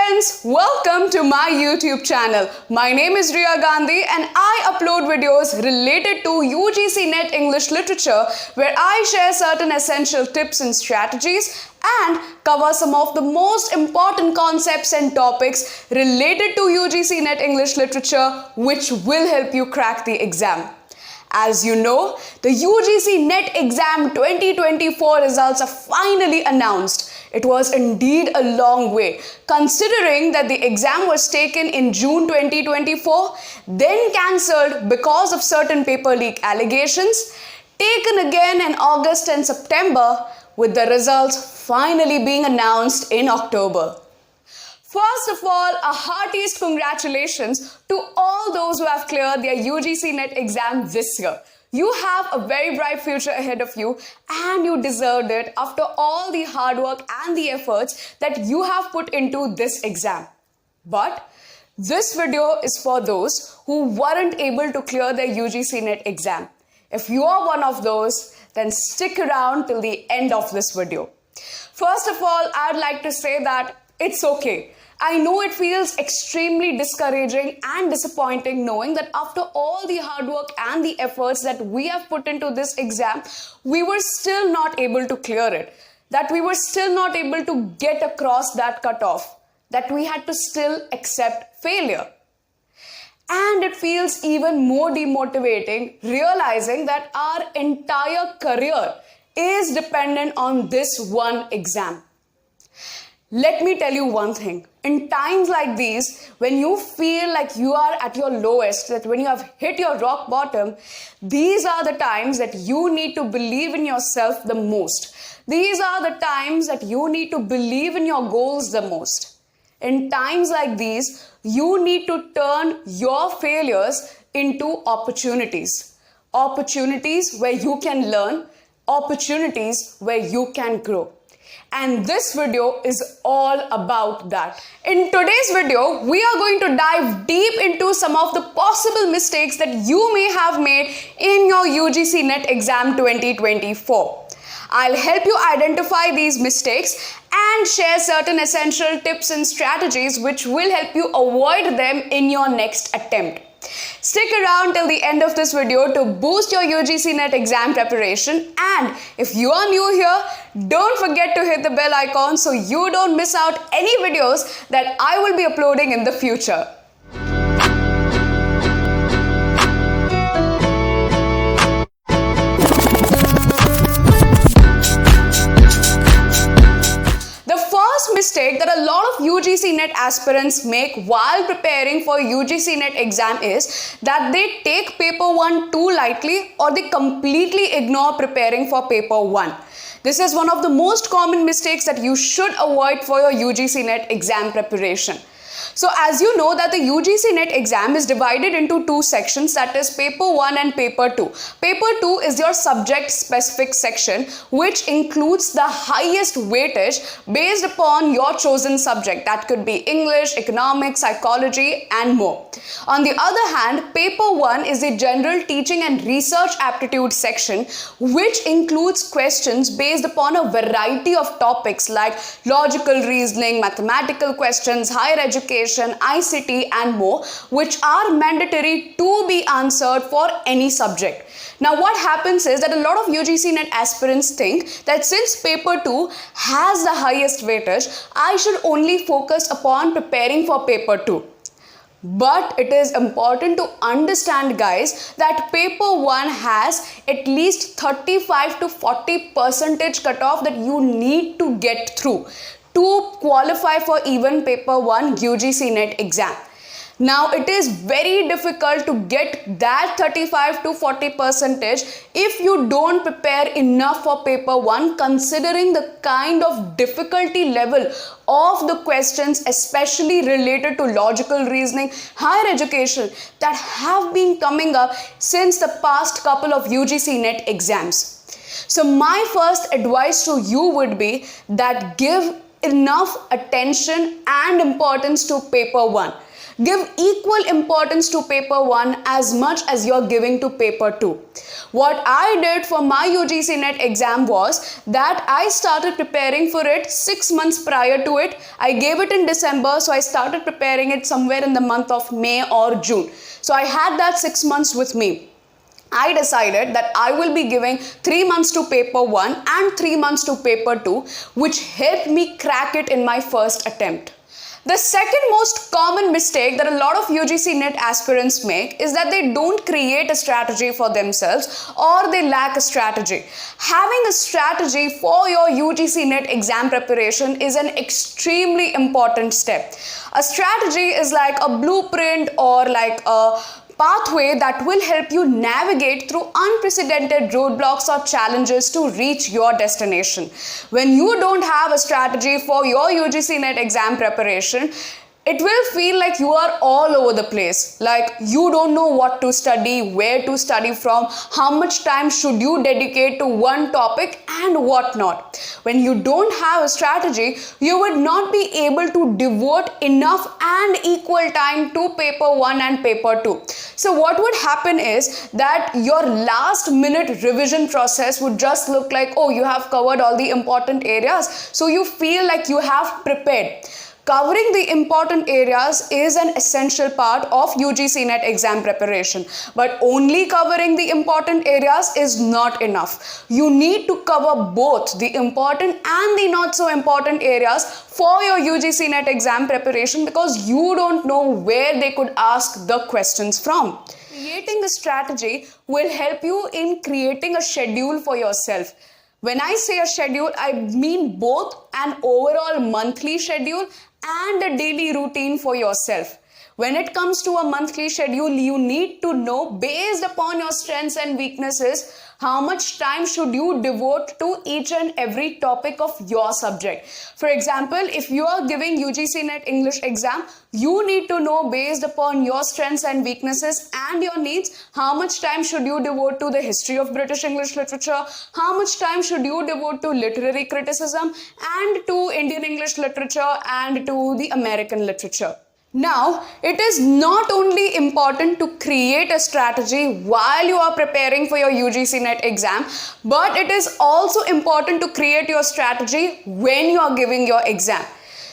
friends, welcome to my YouTube channel. My name is Riya Gandhi and I upload videos related to UGC NET English literature where I share certain essential tips and strategies and cover some of the most important concepts and topics related to UGC NET English literature which will help you crack the exam. As you know, the UGC NET exam 2024 results are finally announced. It was indeed a long way, considering that the exam was taken in June 2024, then cancelled because of certain paper leak allegations, taken again in August and September, with the results finally being announced in October. First of all, a heartiest congratulations to all those who have cleared their UGC NET exam this year. You have a very bright future ahead of you and you deserved it after all the hard work and the efforts that you have put into this exam. But this video is for those who weren't able to clear their UGC NET exam. If you are one of those, then stick around till the end of this video. First of all, I'd like to say that it's okay. I know it feels extremely discouraging and disappointing knowing that after all the hard work and the efforts that we have put into this exam, we were still not able to clear it. That we were still not able to get across that cutoff. That we had to still accept failure. And it feels even more demotivating realizing that our entire career is dependent on this one exam. Let me tell you one thing. In times like these, when you feel like you are at your lowest, that when you have hit your rock bottom, these are the times that you need to believe in yourself the most. These are the times that you need to believe in your goals the most. In times like these, you need to turn your failures into opportunities. Opportunities where you can learn, opportunities where you can grow. And this video is all about that. In today's video, we are going to dive deep into some of the possible mistakes that you may have made in your UGC NET exam 2024. I'll help you identify these mistakes and share certain essential tips and strategies which will help you avoid them in your next attempt. Stick around till the end of this video to boost your UGC NET exam preparation, and if you are new here, don't forget to hit the bell icon so you don't miss out any videos that I will be uploading in the future. Mistake that a lot of UGC NET aspirants make while preparing for UGC NET exam is that they take paper 1 too lightly or they completely ignore preparing for paper 1. This is one of the most common mistakes that you should avoid for your UGC NET exam preparation. So as you know that the UGC NET exam is divided into two sections, that is paper 1 and paper 2. Paper 2 is your subject specific section which includes the highest weightage based upon your chosen subject. That could be English, economics, psychology and more. On the other hand, paper 1 is the general teaching and research aptitude section which includes questions based upon a variety of topics like logical reasoning, mathematical questions, higher education, ICT and more, which are mandatory to be answered for any subject. Now what happens is that a lot of UGC NET aspirants think that since paper 2 has the highest weightage, I should only focus upon preparing for paper 2. But it is important to understand guys that paper 1 has at least 35 to 40% cutoff that you need to get through to qualify for even paper 1 UGC NET exam. Now it is very difficult to get that 35 to 40% if you don't prepare enough for paper 1 considering the kind of difficulty level of the questions especially related to logical reasoning, higher education that have been coming up since the past couple of UGC NET exams. So my first advice to you would be that give enough attention and importance to paper 1. Give equal importance to paper 1 as much as you're giving to paper 2. What I did for my UGC NET exam was that I started preparing for it 6 months prior to it. I gave it in December, so I started preparing it somewhere in the month of May or June. So I had that 6 months with me. I decided that I will be giving 3 months to paper 1 and 3 months to paper 2, which helped me crack it in my first attempt. The second most common mistake that a lot of UGC NET aspirants make is that they don't create a strategy for themselves, or they lack a strategy. Having a strategy for your UGC NET exam preparation is an extremely important step. A strategy is like a blueprint or like a pathway that will help you navigate through unprecedented roadblocks or challenges to reach your destination. When you don't have a strategy for your UGC NET exam preparation, it will feel like you are all over the place. Like you don't know what to study, where to study from, how much time should you dedicate to one topic and what not. When you don't have a strategy, you would not be able to devote enough and equal time to paper 1 and paper 2. So what would happen is that your last minute revision process would just look like, oh, you have covered all the important areas, so you feel like you have prepared. Covering the important areas is an essential part of UGC NET exam preparation, but only covering the important areas is not enough. You need to cover both the important and the not so important areas for your UGC NET exam preparation, because you don't know where they could ask the questions from. Creating a strategy will help you in creating a schedule for yourself. When I say a schedule, I mean both an overall monthly schedule and a daily routine for yourself. When it comes to a monthly schedule, you need to know, based upon your strengths and weaknesses, how much time should you devote to each and every topic of your subject. For example, if you are giving UGC NET English exam, you need to know, based upon your strengths and weaknesses and your needs, how much time should you devote to the history of British English literature, how much time should you devote to literary criticism and to Indian English literature and to the American literature. Now, it is not only important to create a strategy while you are preparing for your UGC NET exam, but it is also important to create your strategy when you are giving your exam.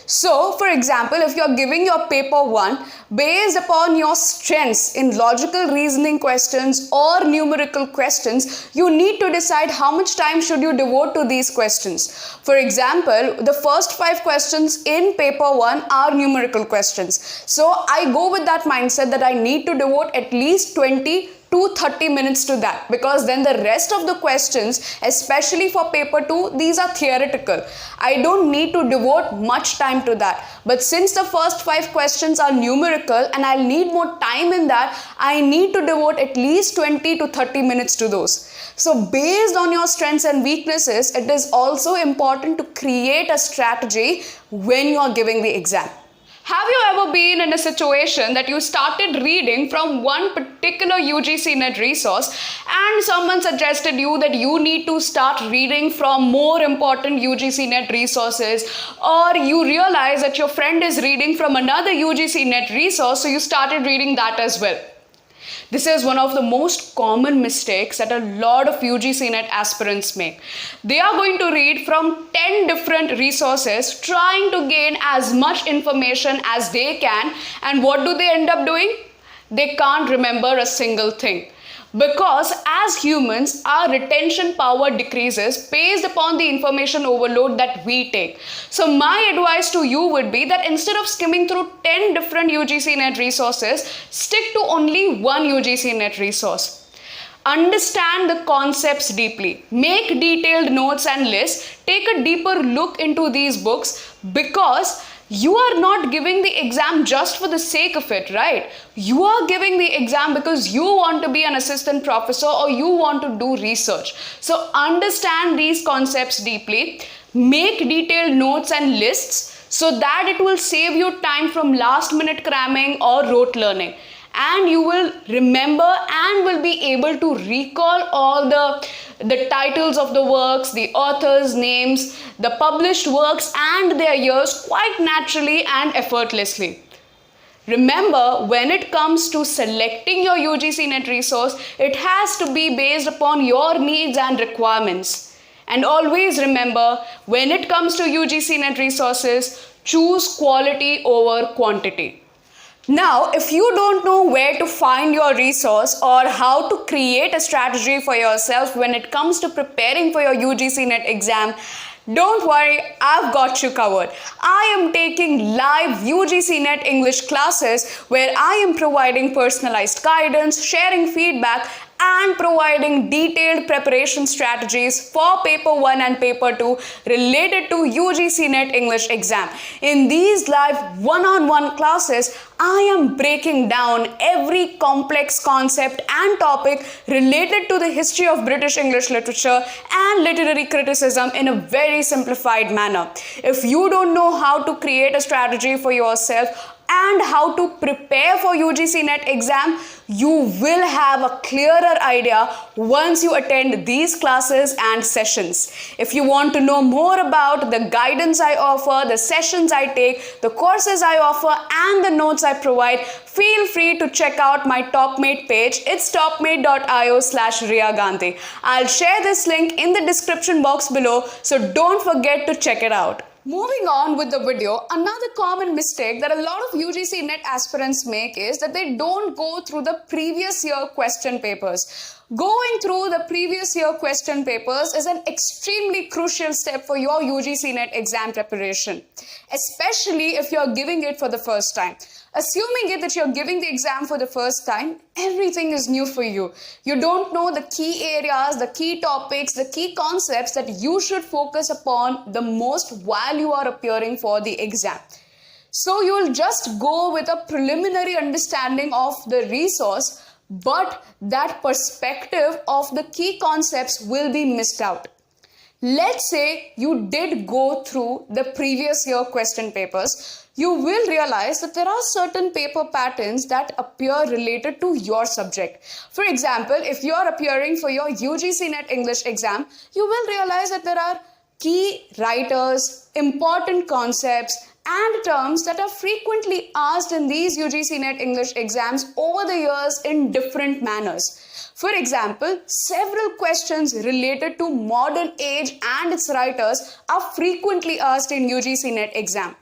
So, for example, if you are giving your paper 1, based upon your strengths in logical reasoning questions or numerical questions, you need to decide how much time should you devote to these questions. For example, the first 5 questions in paper 1 are numerical questions. So, I go with that mindset that I need to devote at least 20 to 30 minutes to that, because then the rest of the questions, especially for paper 2, these are theoretical. I don't need to devote much time to that. But since the first 5 questions are numerical and I'll need more time in that, I need to devote at least 20 to 30 minutes to those. So based on your strengths and weaknesses, it is also important to create a strategy when you are giving the exam. Have you ever been in a situation that you started reading from one particular UGC NET resource and someone suggested you that you need to start reading from more important UGC NET resources, or you realize that your friend is reading from another UGC NET resource, so you started reading that as well? This is one of the most common mistakes that a lot of UGC NET aspirants make. They are going to read from 10 different resources, trying to gain as much information as they can, and what do they end up doing? They can't remember a single thing. Because as humans, our retention power decreases based upon the information overload that we take. So my advice to you would be that instead of skimming through 10 different UGC NET resources, stick to only one UGC NET resource. Understand the concepts deeply. Make detailed notes and lists. Take a deeper look into these books, because you are not giving the exam just for the sake of it, right? You are giving the exam because you want to be an assistant professor or you want to do research. So understand these concepts deeply. Make detailed notes and lists so that it will save you time from last minute cramming or rote learning. And you will remember and will be able to recall all the titles of the works, the authors' names, the published works and their years quite naturally and effortlessly. Remember, when it comes to selecting your UGC NET resource, it has to be based upon your needs and requirements. And always remember, when it comes to UGC NET resources, choose quality over quantity. Now, if you don't know where to find your resource or how to create a strategy for yourself when it comes to preparing for your UGC NET exam, don't worry, I've got you covered. I am taking live UGC NET English classes where I am providing personalized guidance, sharing feedback, and providing detailed preparation strategies for paper 1 and paper 2 related to UGC NET English exam. In these live one-on-one classes, I am breaking down every complex concept and topic related to the history of British English literature and literary criticism in a very simplified manner. If you don't know how to create a strategy for yourself and how to prepare for UGC NET exam, you will have a clearer idea once you attend these classes and sessions. If you want to know more about the guidance I offer, the sessions I take, the courses I offer, and the notes I provide, feel free to check out my TopMate page. It's topmate.io/Riya Gandhi. I'll share this link in the description box below, so don't forget to check it out. Moving on with the video, another common mistake that a lot of UGC NET aspirants make is that they don't go through the previous year question papers. Going through the previous year question papers is an extremely crucial step for your UGC NET exam preparation, especially if you're giving it for the first time. Assuming that you're giving the exam for the first time, everything is new for you. You don't know the key areas, the key topics, the key concepts that you should focus upon the most while you are appearing for the exam. So you'll just go with a preliminary understanding of the resource, but that perspective of the key concepts will be missed out. Let's say you did go through the previous year question papers. You will realize that there are certain paper patterns that appear related to your subject. For example, if you are appearing for your UGC NET English exam, you will realize that there are key writers, important concepts, and terms that are frequently asked in these UGC NET English exams over the years in different manners. For example, several questions related to modern age and its writers are frequently asked in UGC NET exam.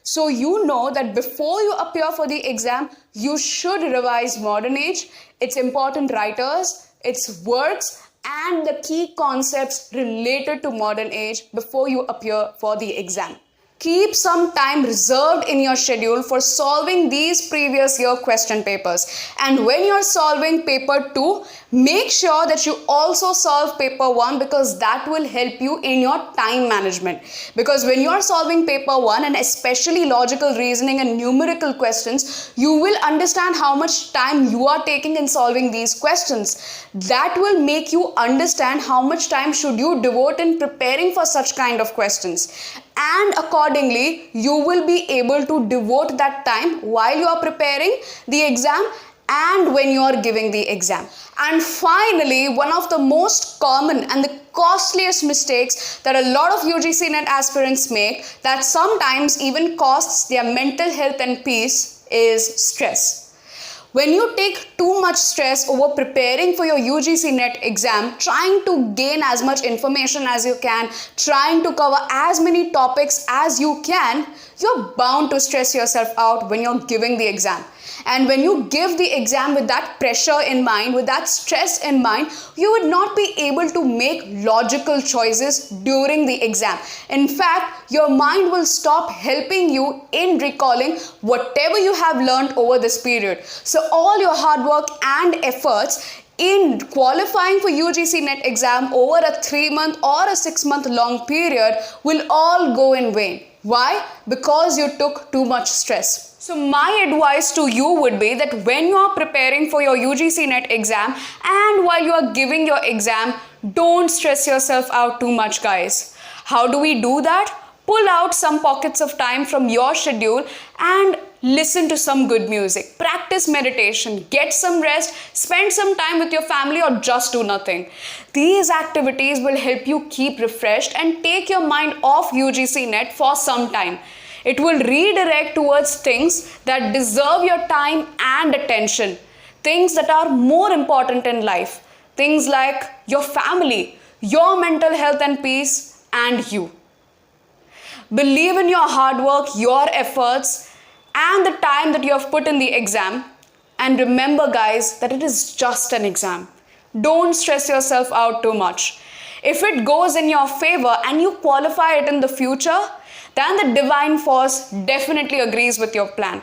So you know that before you appear for the exam, you should revise modern age, its important writers, its works, and the key concepts related to modern age before you appear for the exam. Keep some time reserved in your schedule for solving these previous year question papers. And when you're solving paper 2, make sure that you also solve paper 1 because that will help you in your time management. Because when you're solving paper 1 and especially logical reasoning and numerical questions, you will understand how much time you are taking in solving these questions. That will make you understand how much time should you devote in preparing for such kind of questions. And accordingly, you will be able to devote that time while you are preparing the exam and when you are giving the exam. And finally, one of the most common and the costliest mistakes that a lot of UGC NET aspirants make that sometimes even costs their mental health and peace is stress. When you take too much stress over preparing for your UGC NET exam, trying to gain as much information as you can, trying to cover as many topics as you can, you're bound to stress yourself out when you're giving the exam. And when you give the exam with that pressure in mind, with that stress in mind, you would not be able to make logical choices during the exam. In fact, your mind will stop helping you in recalling whatever you have learned over this period. So all your hard work and efforts in qualifying for UGC NET exam over a 3-month or a 6-month long period will all go in vain. Why? Because you took too much stress. So my advice to you would be that when you are preparing for your UGC NET exam and while you are giving your exam, don't stress yourself out too much, guys. How do we do that? Pull out some pockets of time from your schedule and listen to some good music. Practice meditation, get some rest, spend some time with your family or just do nothing. These activities will help you keep refreshed and take your mind off UGC NET for some time. It will redirect towards things that deserve your time and attention, things that are more important in life, things like your family, your mental health and peace, and you. Believe in your hard work, your efforts, and the time that you have put in the exam. And remember, guys, that it is just an exam. Don't stress yourself out too much. If it goes in your favor and you qualify it in the future, then the divine force definitely agrees with your plan.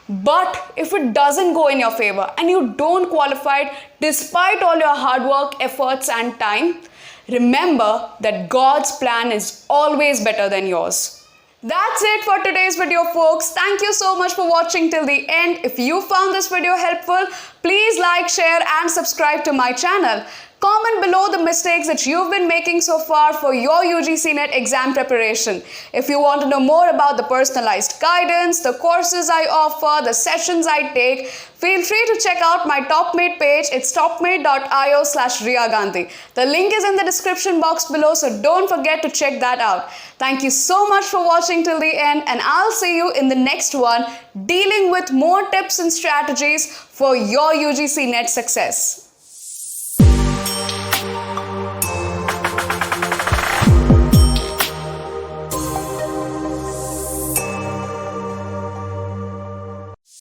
But if it doesn't go in your favor and you don't qualify it despite all your hard work, efforts, and time, remember that God's plan is always better than yours. That's it for today's video, folks. Thank you so much for watching till the end. If you found this video helpful, please like, share, and subscribe to my channel. Comment below the mistakes that you've been making so far for your UGC NET exam preparation. If you want to know more about the personalized guidance, the courses I offer, the sessions I take, feel free to check out my TopMate page. It's topmate.io/Riya Gandhi. The link is in the description box below, so don't forget to check that out. Thank you so much for watching till the end, and I'll see you in the next one, dealing with more tips and strategies for your UGC NET success.